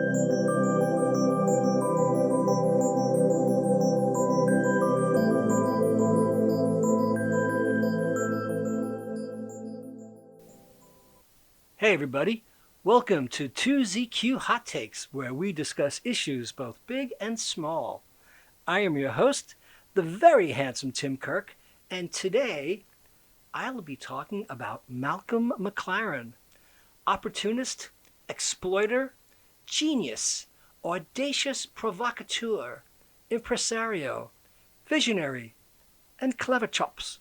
Hey everybody, welcome to 2ZQ Hot Takes, where we discuss issues both big and small. I am your host, the very handsome Tim Kirk, and today I'll be talking about Malcolm McLaren, opportunist, exploiter, genius, audacious provocateur, impresario, visionary, and clever chops.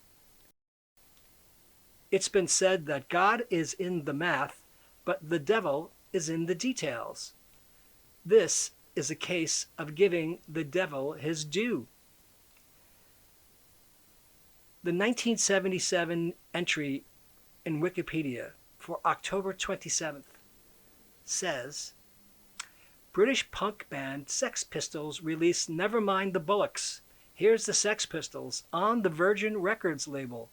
It's been said that God is in the math, but the devil is in the details. This is a case of giving the devil his due. The 1977 entry in Wikipedia for October 27th says, British punk band Sex Pistols released Nevermind the Bollocks, Here's the Sex Pistols on the Virgin Records label.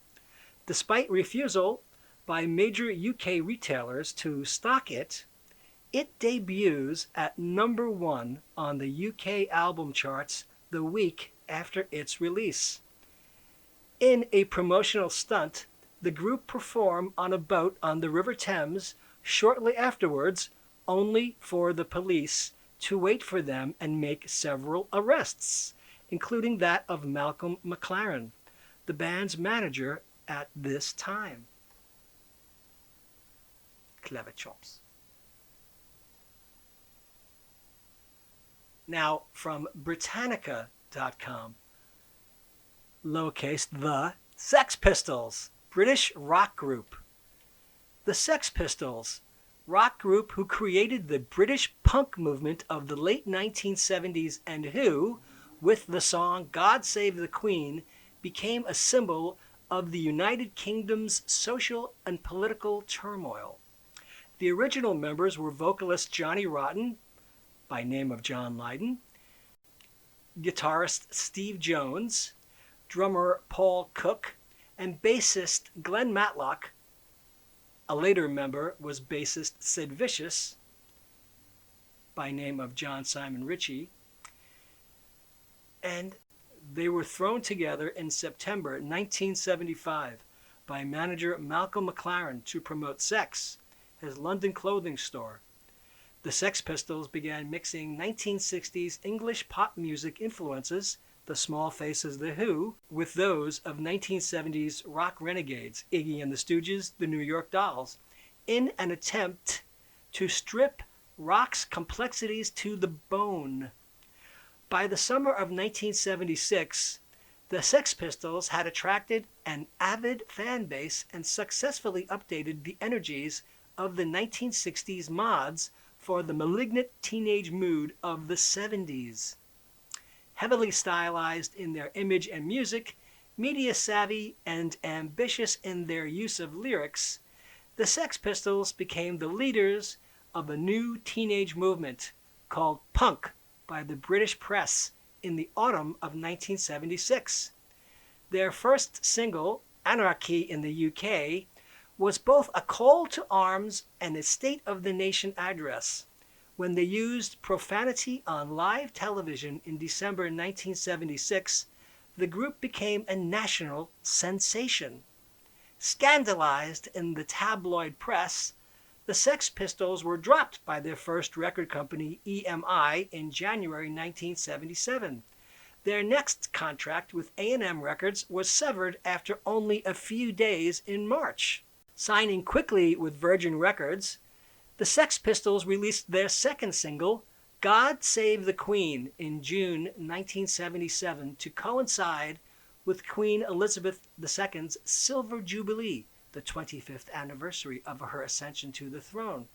Despite refusal by major UK retailers to stock it, it debuts at number 1 on the UK album charts the week after its release. In a promotional stunt, the group perform on a boat on the River Thames shortly afterwards, only for the police to wait for them and make several arrests, including that of Malcolm McLaren, the band's manager at this time. Clever chops. Now, from Britannica.com, lowercase the Sex Pistols, British rock group. The Sex Pistols, rock group who created the British punk movement of the late 1970s and who, with the song God Save the Queen, became a symbol of the United Kingdom's social and political turmoil. The original members were vocalist Johnny Rotten, by name of John Lydon, guitarist Steve Jones, drummer Paul Cook, and bassist Glenn Matlock. A later member was bassist Sid Vicious, by name of John Simon Ritchie, and they were thrown together in September 1975 by manager Malcolm McLaren to promote Sex, his London clothing store. The Sex Pistols began mixing 1960s English pop music influences, the Small Faces, The Who, with those of 1970s rock renegades, Iggy and the Stooges, the New York Dolls, in an attempt to strip rock's complexities to the bone. By the summer of 1976, the Sex Pistols had attracted an avid fan base and successfully updated the energies of the 1960s mods for the malignant teenage mood of the 70s. Heavily stylized in their image and music, media savvy and ambitious in their use of lyrics, the Sex Pistols became the leaders of a new teenage movement called punk by the British press in the autumn of 1976. Their first single, Anarchy in the UK, was both a call to arms and a State of the Nation address. When they used profanity on live television in December 1976, the group became a national sensation. Scandalized in the tabloid press, the Sex Pistols were dropped by their first record company, EMI, in January 1977. Their next contract with A&M Records was severed after only a few days in March. Signing quickly with Virgin Records, the Sex Pistols released their second single, God Save the Queen, in June 1977 to coincide with Queen Elizabeth II's Silver Jubilee, the 25th anniversary of her ascension to the throne.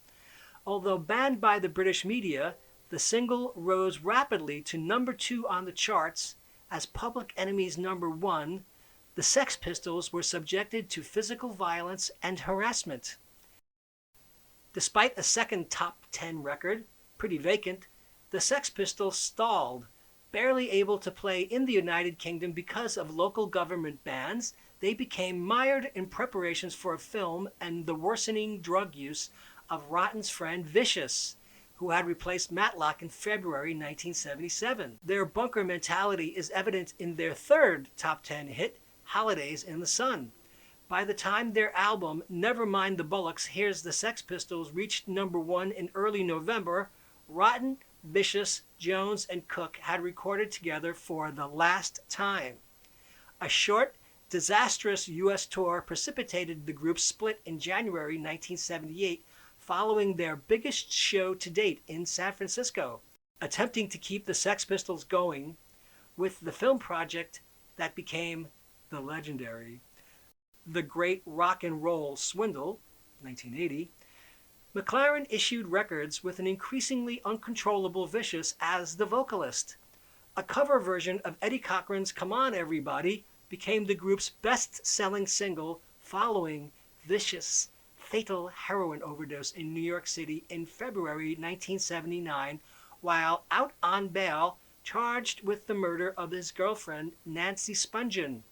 Although banned by the British media, the single rose rapidly to number 2 on the charts as Public Enemy's number 1. The Sex Pistols were subjected to physical violence and harassment. Despite a second top 10 record, Pretty Vacant, the Sex Pistols stalled, barely able to play in the United Kingdom because of local government bans. They became mired in preparations for a film and the worsening drug use of Rotten's friend Vicious, who had replaced Matlock in February 1977. Their bunker mentality is evident in their third top 10 hit, Holidays in the Sun. By the time their album Never Mind the Bollocks, Here's the Sex Pistols reached #1 in early November, Rotten, Vicious, Jones, and Cook had recorded together for the last time. A short, disastrous U.S. tour precipitated the group's split in January 1978, following their biggest show to date in San Francisco, attempting to keep the Sex Pistols going with the film project that became the legendary The Great Rock and Roll Swindle, 1980. McLaren issued records with an increasingly uncontrollable Vicious as the vocalist. A cover version of Eddie Cochran's Come On Everybody became the group's best-selling single following Vicious' fatal heroin overdose in New York City in February 1979, while out on bail, charged with the murder of his girlfriend, Nancy Spungen.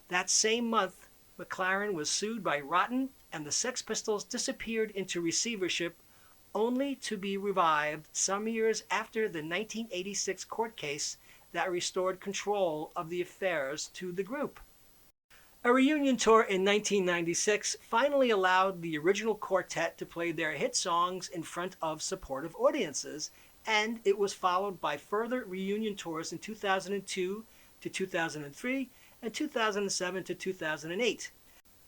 That same month, McLaren was sued by Rotten, and the Sex Pistols disappeared into receivership, only to be revived some years after the 1986 court case that restored control of the affairs to the group. A reunion tour in 1996 finally allowed the original quartet to play their hit songs in front of supportive audiences, and it was followed by further reunion tours in 2002 to 2003 and 2007 to 2008.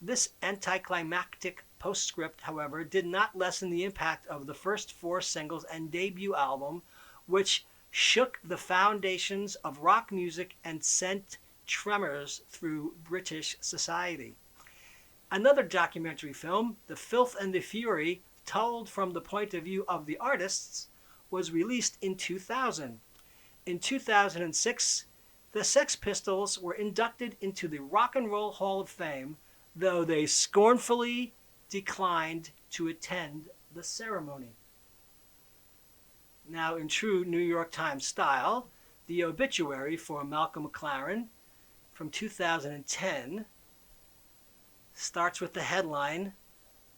This anticlimactic postscript, however, did not lessen the impact of the first 4 singles and debut album, which shook the foundations of rock music and sent tremors through British society. Another documentary film, The Filth and the Fury, told from the point of view of the artists, was released in 2000. In 2006, the Sex Pistols were inducted into the Rock and Roll Hall of Fame, though they scornfully declined to attend the ceremony. Now, in true New York Times style, the obituary for Malcolm McLaren from 2010 starts with the headline,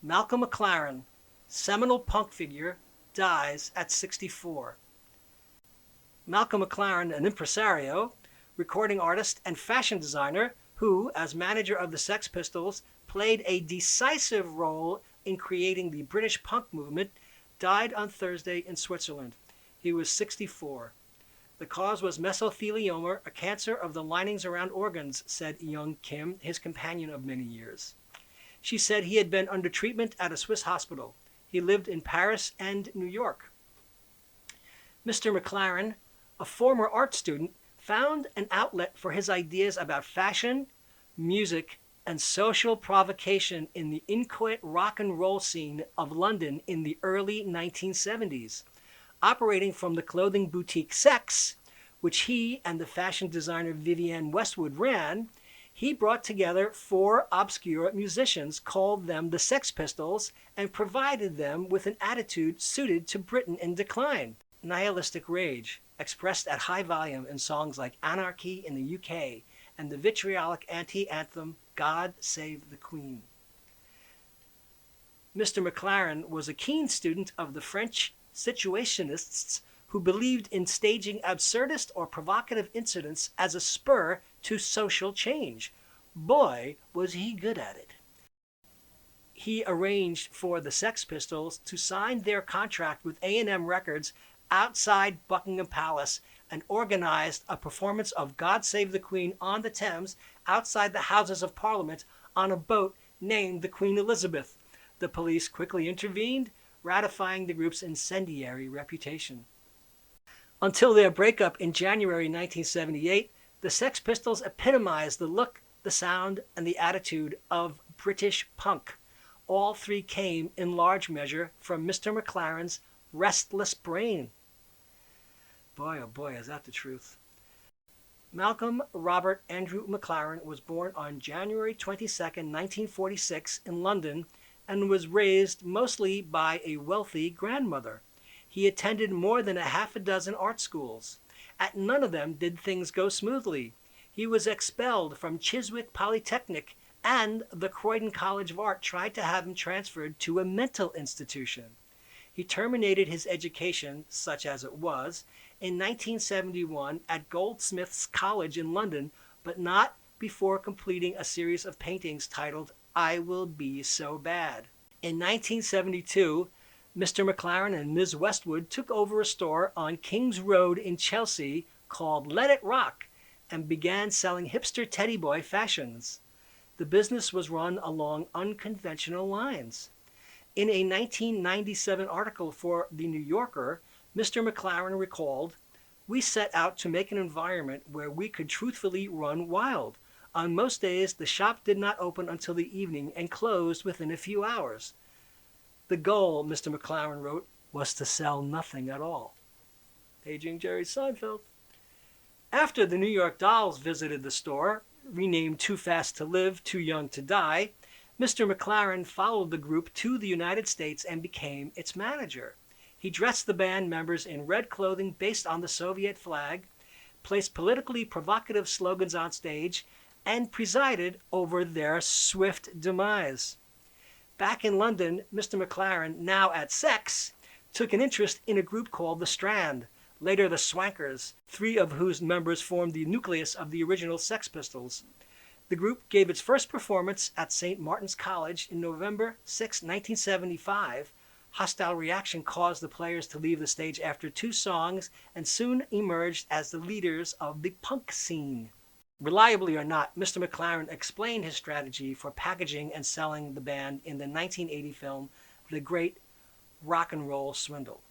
Malcolm McLaren, seminal punk figure, dies at 64. Malcolm McLaren, an impresario, recording artist, and fashion designer who, as manager of the Sex Pistols, played a decisive role in creating the British punk movement, died on Thursday in Switzerland. He was 64. The cause was mesothelioma, a cancer of the linings around organs, said Young Kim, his companion of many years. She said he had been under treatment at a Swiss hospital. He lived in Paris and New York. Mr. McLaren, a former art student, found an outlet for his ideas about fashion, music, and social provocation in the inchoate rock and roll scene of London in the early 1970s. Operating from the clothing boutique Sex, which he and the fashion designer Vivienne Westwood ran, he brought together 4 obscure musicians, called them the Sex Pistols, and provided them with an attitude suited to Britain in decline. Nihilistic rage, expressed at high volume in songs like Anarchy in the UK and the vitriolic anti-anthem God Save the Queen. Mr. McLaren was a keen student of the French situationists who believed in staging absurdist or provocative incidents as a spur to social change. Boy, was he good at it. He arranged for the Sex Pistols to sign their contract with A&M Records outside Buckingham Palace and organized a performance of God Save the Queen on the Thames outside the Houses of Parliament on a boat named the Queen Elizabeth. The police quickly intervened, ratifying the group's incendiary reputation. Until their breakup in January 1978, the Sex Pistols epitomized the look, the sound, and the attitude of British punk. All 3 came, in large measure, from Mr. McLaren's restless brain. Boy, oh boy, is that the truth. Malcolm Robert Andrew McLaren was born on January 22, 1946, in London, and was raised mostly by a wealthy grandmother. He attended more than a half a dozen art schools. At none of them did things go smoothly. He was expelled from Chiswick Polytechnic, and the Croydon College of Art tried to have him transferred to a mental institution. He terminated his education, such as it was, in 1971 at Goldsmiths College in London, but not before completing a series of paintings titled I Will Be So Bad. In 1972, Mr. McLaren and Ms. Westwood took over a store on King's Road in Chelsea called Let It Rock and began selling hipster teddy boy fashions. The business was run along unconventional lines. In a 1997 article for The New Yorker, Mr. McLaren recalled, "We set out to make an environment where we could truthfully run wild. On most days, the shop did not open until the evening and closed within a few hours. The goal," Mr. McLaren wrote, "was to sell nothing at all." Paging Jerry Seinfeld. After the New York Dolls visited the store, renamed Too Fast to Live, Too Young to Die, Mr. McLaren followed the group to the United States and became its manager. He dressed the band members in red clothing based on the Soviet flag, placed politically provocative slogans on stage, and presided over their swift demise. Back in London, Mr. McLaren, now at Sex, took an interest in a group called The Strand, later the Swankers, 3 of whose members formed the nucleus of the original Sex Pistols. The group gave its first performance at St. Martin's College in November 6, 1975. Hostile reaction caused the players to leave the stage after 2 songs and soon emerged as the leaders of the punk scene. Reliably or not, Mr. McLaren explained his strategy for packaging and selling the band in the 1980 film The Great Rock and Roll Swindle,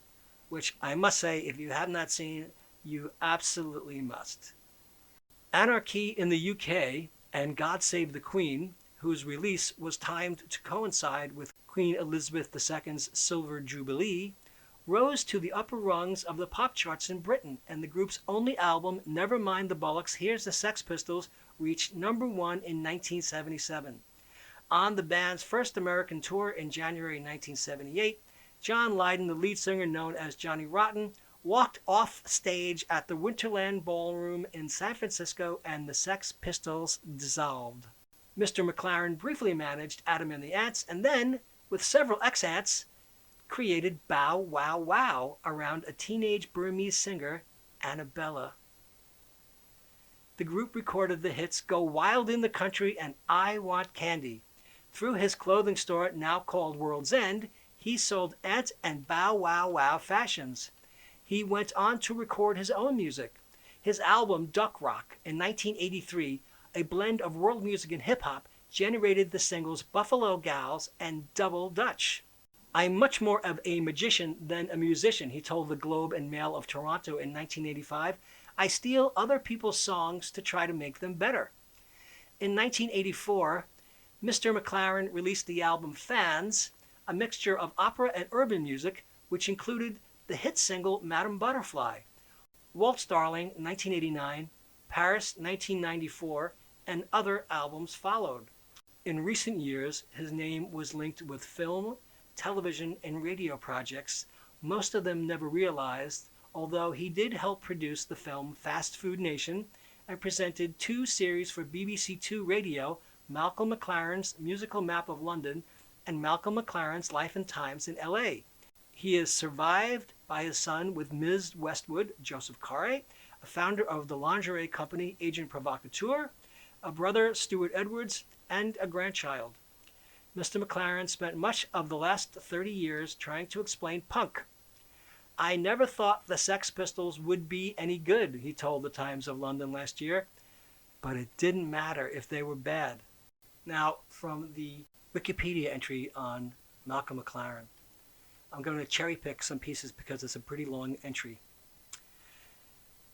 which I must say, if you have not seen, you absolutely must. Anarchy in the UK and God Save the Queen, whose release was timed to coincide with Queen Elizabeth II's Silver Jubilee, rose to the upper rungs of the pop charts in Britain, and the group's only album, Never Mind the Bollocks, Here's the Sex Pistols, reached number 1 in 1977. On the band's first American tour in January 1978, John Lydon, the lead singer known as Johnny Rotten, walked off stage at the Winterland Ballroom in San Francisco, and the Sex Pistols dissolved. Mr. McLaren briefly managed Adam and the Ants, and then, with several ex-ants, created Bow Wow Wow around a teenage Burmese singer, Annabella. The group recorded the hits Go Wild in the Country and I Want Candy. Through his clothing store, now called World's End, he sold Ant and Bow Wow Wow fashions. He went on to record his own music. His album Duck Rock in 1983, a blend of world music and hip-hop, generated the singles Buffalo Gals and Double Dutch. "I'm much more of a magician than a musician," he told the Globe and Mail of Toronto in 1985. "I steal other people's songs to try to make them better." In 1984, Mr. McLaren released the album Fans, a mixture of opera and urban music, which included the hit single Madame Butterfly, Waltz Darling 1989, Paris 1994, and other albums followed. In recent years, his name was linked with film, television, and radio projects, most of them never realized, although he did help produce the film Fast Food Nation and presented 2 series for BBC Two Radio, Malcolm McLaren's Musical Map of London and Malcolm McLaren's Life and Times in LA. He is survived by his son with Ms. Westwood, Joseph Carre, a founder of the lingerie company Agent Provocateur, a brother, Stuart Edwards, and a grandchild. Mr. McLaren spent much of the last 30 years trying to explain punk. "I never thought the Sex Pistols would be any good," he told the Times of London last year, "but it didn't matter if they were bad." Now, from the Wikipedia entry on Malcolm McLaren, I'm going to cherry pick some pieces because it's a pretty long entry.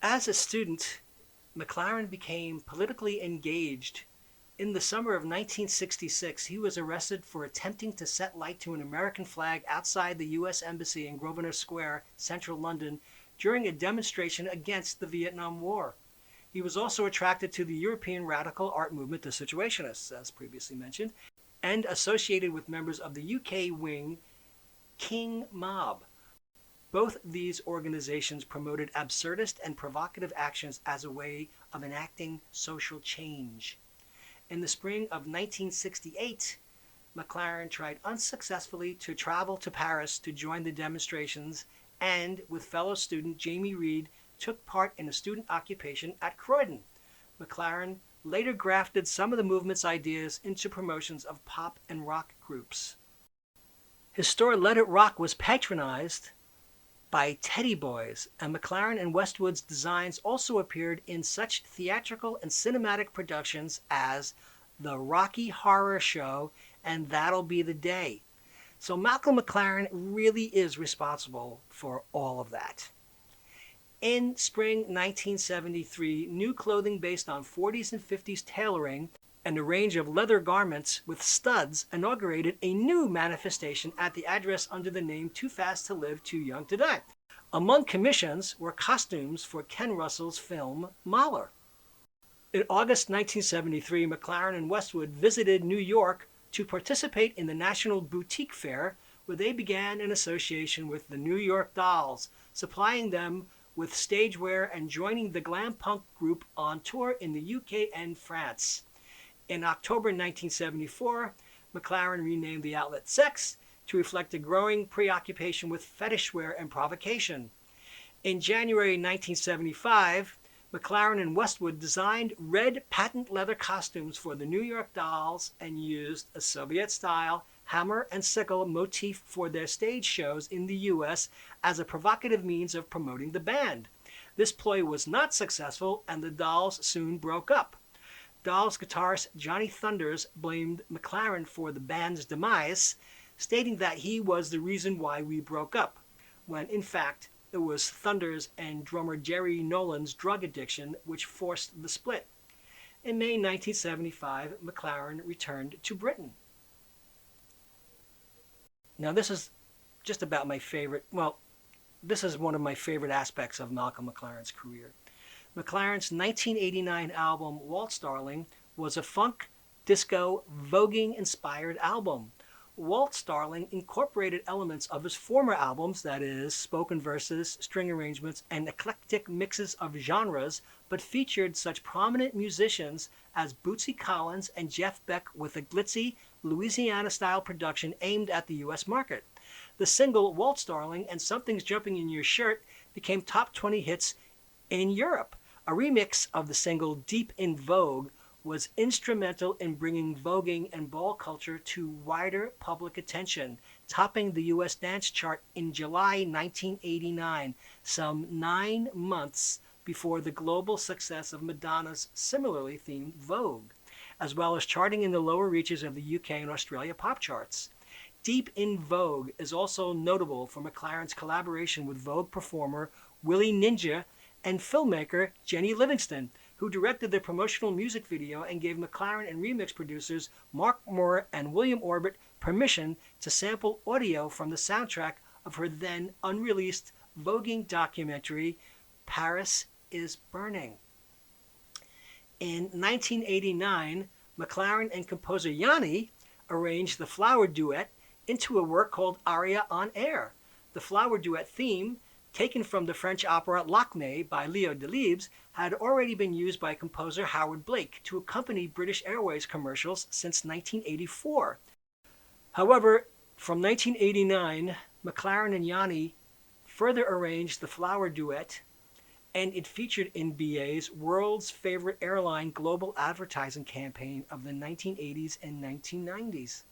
As a student, McLaren became politically engaged. In the summer of 1966, he was arrested for attempting to set light to an American flag outside the U.S. Embassy in Grosvenor Square, central London, during a demonstration against the Vietnam War. He was also attracted to the European radical art movement, the Situationists, as previously mentioned, and associated with members of the UK wing King Mob. Both these organizations promoted absurdist and provocative actions as a way of enacting social change. In the spring of 1968, McLaren tried unsuccessfully to travel to Paris to join the demonstrations and, with fellow student Jamie Reed, took part in a student occupation at Croydon. McLaren later grafted some of the movement's ideas into promotions of pop and rock groups. His store Let It Rock was patronized by Teddy Boys, and McLaren and Westwood's designs also appeared in such theatrical and cinematic productions as The Rocky Horror Show and That'll Be the Day. So Malcolm McLaren really is responsible for all of that. In spring 1973, new clothing based on 40s and 50s tailoring and a range of leather garments with studs inaugurated a new manifestation at the address under the name Too Fast to Live, Too Young to Die. Among commissions were costumes for Ken Russell's film Mahler. In August 1973, McLaren and Westwood visited New York to participate in the National Boutique Fair, where they began an association with the New York Dolls, supplying them with stage wear and joining the glam punk group on tour in the UK and France. In October 1974, McLaren renamed the outlet Sex to reflect a growing preoccupation with fetish wear and provocation. In January 1975, McLaren and Westwood designed red patent leather costumes for the New York Dolls and used a Soviet-style hammer and sickle motif for their stage shows in the U.S. as a provocative means of promoting the band. This ploy was not successful, and the Dolls soon broke up. Dolls guitarist Johnny Thunders blamed McLaren for the band's demise, stating that he was the reason why we broke up, when in fact it was Thunders and drummer Jerry Nolan's drug addiction which forced the split. In May 1975, McLaren returned to Britain. Now this is just about my favorite, this is one of my favorite aspects of Malcolm McLaren's career. McLaren's 1989 album, Waltz Darling, was a funk, disco, voguing-inspired album. Waltz Darling incorporated elements of his former albums, that is, spoken verses, string arrangements, and eclectic mixes of genres, but featured such prominent musicians as Bootsy Collins and Jeff Beck with a glitzy, Louisiana-style production aimed at the U.S. market. The single Waltz Darling and Something's Jumping in Your Shirt became top 20 hits in Europe. A remix of the single Deep in Vogue was instrumental in bringing voguing and ball culture to wider public attention, topping the U.S. dance chart in July 1989, some 9 months before the global success of Madonna's similarly themed Vogue, as well as charting in the lower reaches of the UK and Australia pop charts. Deep in Vogue is also notable for McLaren's collaboration with Vogue performer Willie Ninja and filmmaker Jenny Livingston, who directed the promotional music video and gave McLaren and remix producers Mark Moore and William Orbit permission to sample audio from the soundtrack of her then unreleased voguing documentary, Paris is Burning. In 1989, McLaren and composer Yanni arranged the Flower Duet into a work called Aria on Air. The Flower Duet theme, taken from the French opera L'Acmé by Leo Delibes, had already been used by composer Howard Blake to accompany British Airways commercials since 1984. However, from 1989, McLaren and Yanni further arranged the Flower Duet, and it featured in BA's World's Favorite Airline global advertising campaign of the 1980s and 1990s.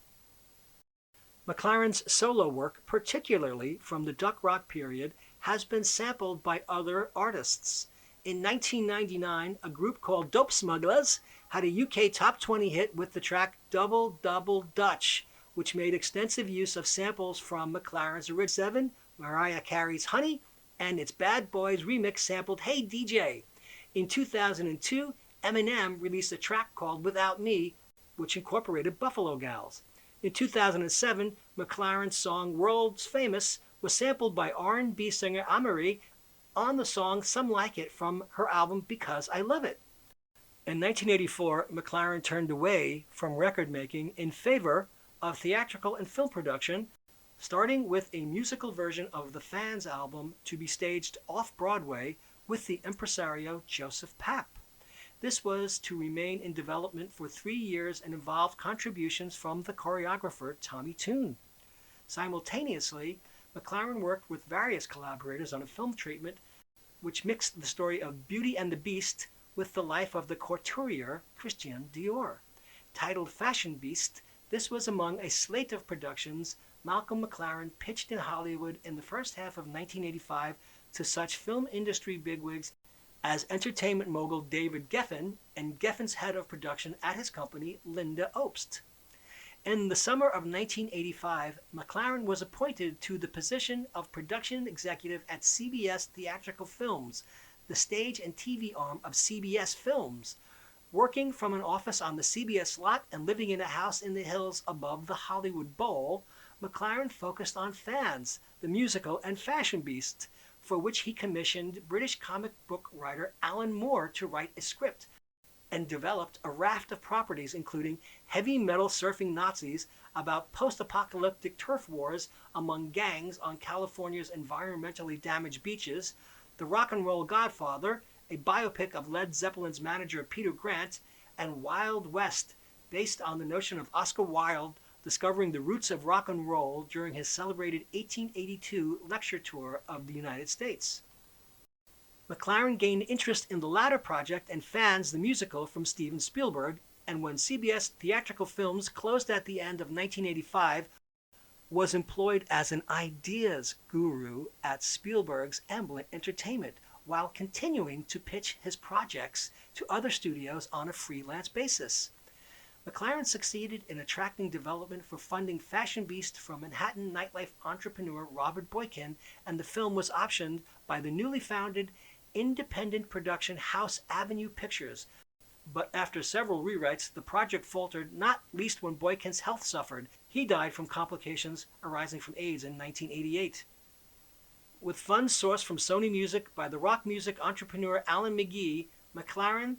McLaren's solo work, particularly from the Duck Rock period, has been sampled by other artists. In 1999, a group called Dope Smugglers had a UK top 20 hit with the track Double Double Dutch, which made extensive use of samples from McLaren's original 7, Mariah Carey's Honey, and its Bad Boys remix sampled Hey DJ. In 2002, Eminem released a track called Without Me, which incorporated Buffalo Gals. In 2007, McLaren's song World's Famous was sampled by R&B singer Amerie on the song Some Like It from her album Because I Love It. In 1984, McLaren turned away from record making in favor of theatrical and film production, starting with a musical version of the Fans album to be staged off-Broadway with the impresario Joseph Papp. This was to remain in development for 3 years and involved contributions from the choreographer Tommy Tune. Simultaneously, McLaren worked with various collaborators on a film treatment which mixed the story of Beauty and the Beast with the life of the couturier Christian Dior. Titled Fashion Beast, this was among a slate of productions Malcolm McLaren pitched in Hollywood in the first half of 1985 to such film industry bigwigs as entertainment mogul David Geffen and Geffen's head of production at his company, Linda Obst. In the summer of 1985, McLaren was appointed to the position of production executive at CBS Theatrical Films, the stage and TV arm of CBS Films. Working from an office on the CBS lot and living in a house in the hills above the Hollywood Bowl, McLaren focused on Fans, the musical, and Fashion Beast, for which he commissioned British comic book writer Alan Moore to write a script, and developed a raft of properties including heavy metal surfing Nazis about post-apocalyptic turf wars among gangs on California's environmentally damaged beaches, The Rock and Roll Godfather, a biopic of Led Zeppelin's manager Peter Grant, and Wild West, based on the notion of Oscar Wilde discovering the roots of rock and roll during his celebrated 1882 lecture tour of the United States. McLaren gained interest in the latter project and Fans the musical from Steven Spielberg, and when CBS Theatrical Films closed at the end of 1985, was employed as an ideas guru at Spielberg's Amblin Entertainment, while continuing to pitch his projects to other studios on a freelance basis. McLaren succeeded in attracting development for funding Fashion Beast from Manhattan nightlife entrepreneur Robert Boykin, and the film was optioned by the newly founded independent production house Avenue Pictures. But after several rewrites, the project faltered, not least when Boykin's health suffered. He died from complications arising from AIDS in 1988. With funds sourced from Sony Music by the rock music entrepreneur Alan McGee, McLaren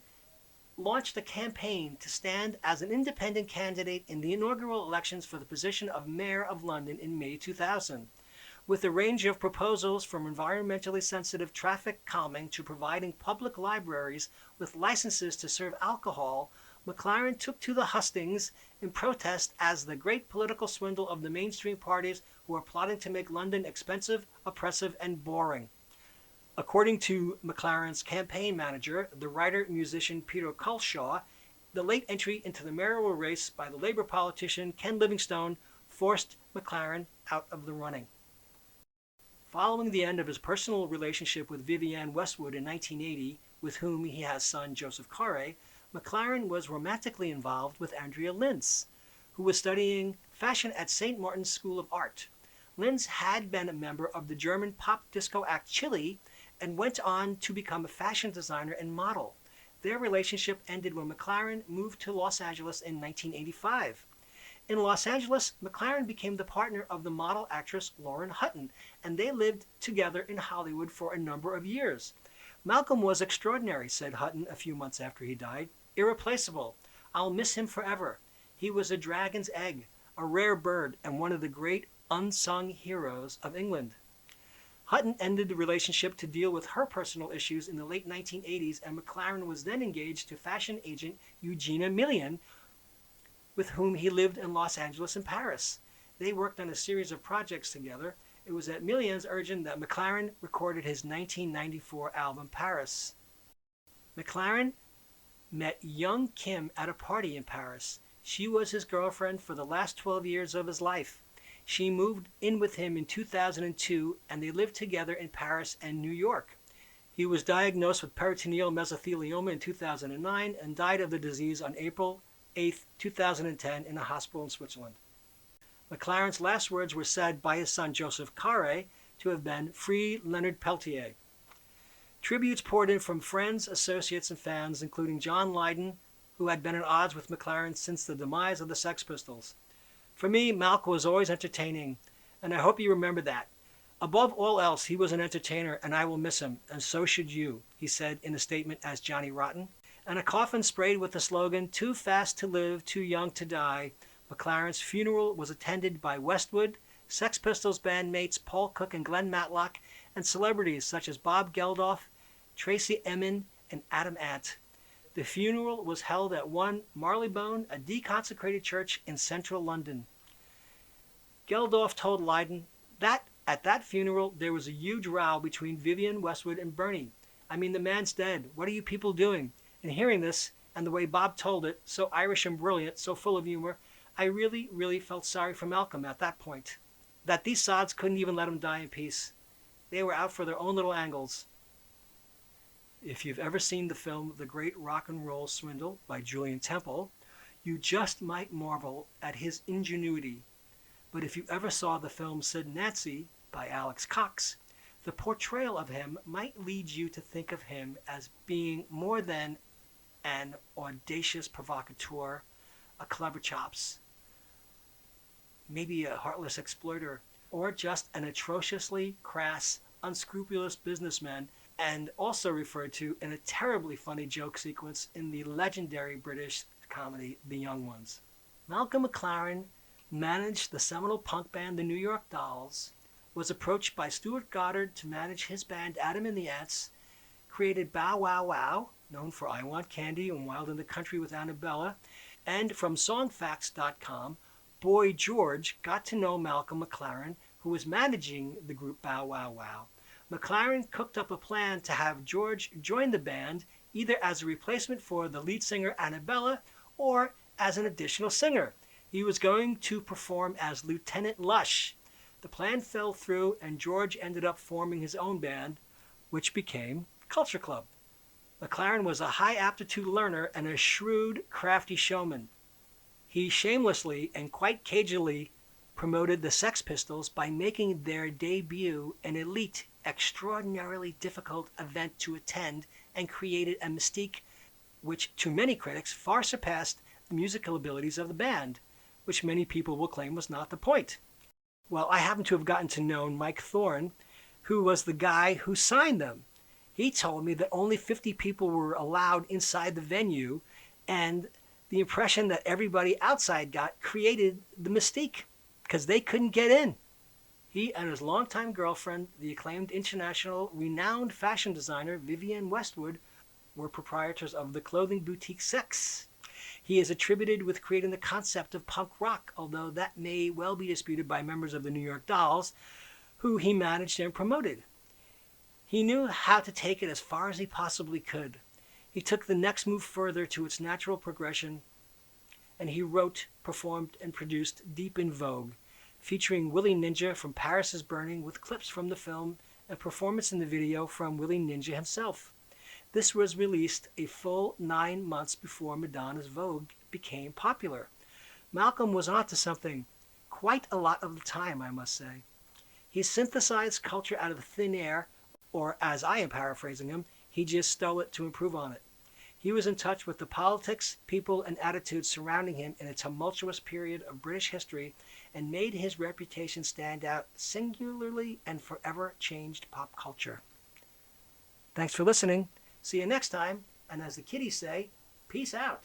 launched a campaign to stand as an independent candidate in the inaugural elections for the position of Mayor of London in May 2000. With a range of proposals from environmentally sensitive traffic calming to providing public libraries with licenses to serve alcohol, McLaren took to the hustings in protest as the great political swindle of the mainstream parties who are plotting to make London expensive, oppressive, and boring. According to McLaren's campaign manager, the writer-musician Peter Culshaw, the late entry into the mayoral race by the Labour politician Ken Livingstone forced McLaren out of the running. Following the end of his personal relationship with Vivienne Westwood in 1980, with whom he has son Joseph Corre, McLaren was romantically involved with Andrea Linz, who was studying fashion at St. Martin's School of Art. Linz had been a member of the German pop disco act Chili and went on to become a fashion designer and model. Their relationship ended when McLaren moved to Los Angeles in 1985. In Los Angeles, McLaren became the partner of the model actress Lauren Hutton, and they lived together in Hollywood for a number of years. Malcolm was extraordinary, said Hutton a few months after he died. Irreplaceable. I'll miss him forever. He was a dragon's egg, a rare bird, and one of the great unsung heroes of England. Hutton ended the relationship to deal with her personal issues in the late 1980s, and McLaren was then engaged to fashion agent Eugenia Millian, with whom he lived in Los Angeles and Paris. They worked on a series of projects together. It was at Millian's urging that McLaren recorded his 1994 album Paris. McLaren met young Kim at a party in Paris. She was his girlfriend for the last 12 years of his life. She moved in with him in 2002, and they lived together in Paris and New York. He was diagnosed with peritoneal mesothelioma in 2009 and died of the disease on April 8, 2010 in a hospital in Switzerland. McLaren's last words were said by his son Joseph Corre to have been "Free Leonard Peltier." Tributes poured in from friends, associates, and fans, including John Lydon, who had been at odds with McLaren since the demise of the Sex Pistols. For me, Malcolm was always entertaining, and I hope you remember that. Above all else, he was an entertainer, and I will miss him, and so should you, he said in a statement as Johnny Rotten. And a coffin sprayed with the slogan, "Too fast to live, too young to die." McLaren's funeral was attended by Westwood, Sex Pistols bandmates Paul Cook and Glenn Matlock, and celebrities such as Bob Geldof, Tracy Emin, and Adam Ant. The funeral was held at 1 Marylebone, a deconsecrated church in central London. Geldof told Lydon that at that funeral there was a huge row between Vivienne Westwood and Bernie. I mean, the man's dead. What are you people doing? And hearing this, and the way Bob told it, so Irish and brilliant, so full of humor, I really, really felt sorry for Malcolm at that point. That these sods couldn't even let him die in peace. They were out for their own little angles. If you've ever seen the film The Great Rock and Roll Swindle by Julian Temple, you just might marvel at his ingenuity. But if you ever saw the film Sid Nancy by Alex Cox, the portrayal of him might lead you to think of him as being more than an audacious provocateur, a clever chops, maybe a heartless exploiter, or just an atrociously crass, unscrupulous businessman, and also referred to in a terribly funny joke sequence in the legendary British comedy The Young Ones. Malcolm McLaren managed the seminal punk band The New York Dolls, was approached by Stuart Goddard to manage his band Adam and the Ants, created Bow Wow Wow, known for I Want Candy and Wild in the Country with Annabella, and from songfacts.com, Boy George got to know Malcolm McLaren, who was managing the group Bow Wow Wow. McLaren cooked up a plan to have George join the band either as a replacement for the lead singer Annabella or as an additional singer. He was going to perform as Lieutenant Lush. The plan fell through and George ended up forming his own band, which became Culture Club. McLaren was a high-aptitude learner and a shrewd, crafty showman. He shamelessly and quite cagily promoted the Sex Pistols by making their debut an elite, extraordinarily difficult event to attend, and created a mystique which, to many critics, far surpassed the musical abilities of the band, which many people will claim was not the point. Well, I happen to have gotten to know Mike Thorne, who was the guy who signed them. He told me that only 50 people were allowed inside the venue, and the impression that everybody outside got created the mystique, because they couldn't get in. He and his longtime girlfriend, the acclaimed international renowned fashion designer Vivienne Westwood, were proprietors of the clothing boutique Sex. He is attributed with creating the concept of punk rock, although that may well be disputed by members of the New York Dolls, who he managed and promoted. He knew how to take it as far as he possibly could. He took the next move further to its natural progression, and he wrote, performed, and produced Deep in Vogue, featuring Willie Ninja from Paris is Burning with clips from the film and performance in the video from Willie Ninja himself. This was released a full 9 months before Madonna's Vogue became popular. Malcolm was onto something quite a lot of the time, I must say. He synthesized culture out of thin air, or as I am paraphrasing him, he just stole it to improve on it. He was in touch with the politics, people, and attitudes surrounding him in a tumultuous period of British history and made his reputation stand out singularly and forever changed pop culture. Thanks for listening. See you next time, and as the kiddies say, peace out.